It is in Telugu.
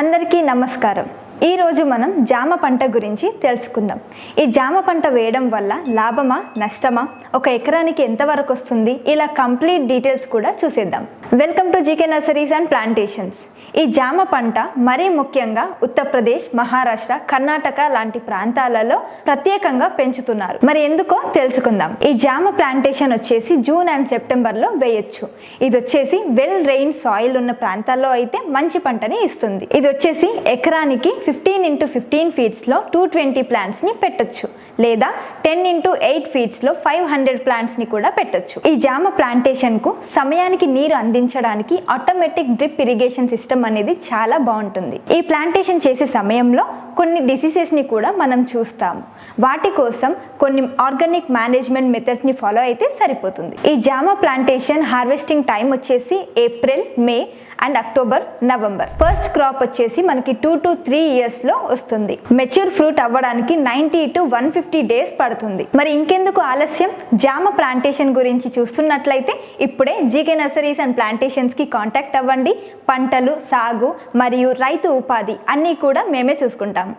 అందరికీ నమస్కారం. ఈ రోజు మనం జామ పంట గురించి తెలుసుకుందాం. ఈ జామ పంట వేయడం వల్ల లాభమా నష్టమా, ఒక ఎకరానికి ఎంత వరకు వస్తుంది, ఇలా కంప్లీట్ డీటెయిల్స్ కూడా చూసేద్దాం. Welcome to GK nurseries and plantations. ఈ జామ పంట మరీ ముఖ్యంగా ఉత్తరప్రదేశ్, మహారాష్ట్ర, కర్ణాటక లాంటి ప్రాంతాలలో ప్రత్యేకంగా పెంచుతున్నారు. మరి ఎందుకో తెలుసుకుందాం. ఈ జామ ప్లాంటేషన్ వచ్చేసి జూన్ అండ్ సెప్టెంబర్లో వేయొచ్చు. ఇది వచ్చేసి వెల్ రెయిన్ సాయిల్ ఉన్న ప్రాంతాల్లో అయితే మంచి పంటని ఇస్తుంది. ఇది వచ్చేసి ఎకరానికి 15 into 15 ఫీట్స్లో 220 ప్లాంట్స్ని పెట్టొచ్చు, లేదా 10 into 8 ఫీట్స్లో 500 ప్లాంట్స్ని కూడా పెట్టొచ్చు. ఈ జామ ప్లాంటేషన్కు సమయానికి నీరు అందించడానికి ఆటోమేటిక్ డ్రిప్ ఇరిగేషన్ సిస్టమ్ అనేది చాలా బాగుంటుంది. ఈ ప్లాంటేషన్ చేసే సమయంలో కొన్ని డిసీజెస్ని కూడా మనం చూస్తాము. వాటి కోసం కొన్ని ఆర్గానిక్ మేనేజ్మెంట్ మెథడ్స్ని ఫాలో అయితే సరిపోతుంది. ఈ జామ ప్లాంటేషన్ హార్వెస్టింగ్ టైం వచ్చేసి April, May and October, November. First crop వచ్చేసి మనకి 2 to 3 ఇయర్స్లో వస్తుంది. మెచ్యూర్ ఫ్రూట్ అవ్వడానికి 90 to 150 డేస్ పడుతుంది. మరి ఇంకెందుకు ఆలస్యం? జామ ప్లాంటేషన్ గురించి చూస్తున్నట్లయితే ఇప్పుడే జీకే నర్సరీస్ అండ్ ప్లాంటేషన్స్కి కాంటాక్ట్ అవ్వండి. పంటలు, సాగు మరియు రైతు ఉపాధి అన్నీ కూడా మేమే చూసుకుంటాం.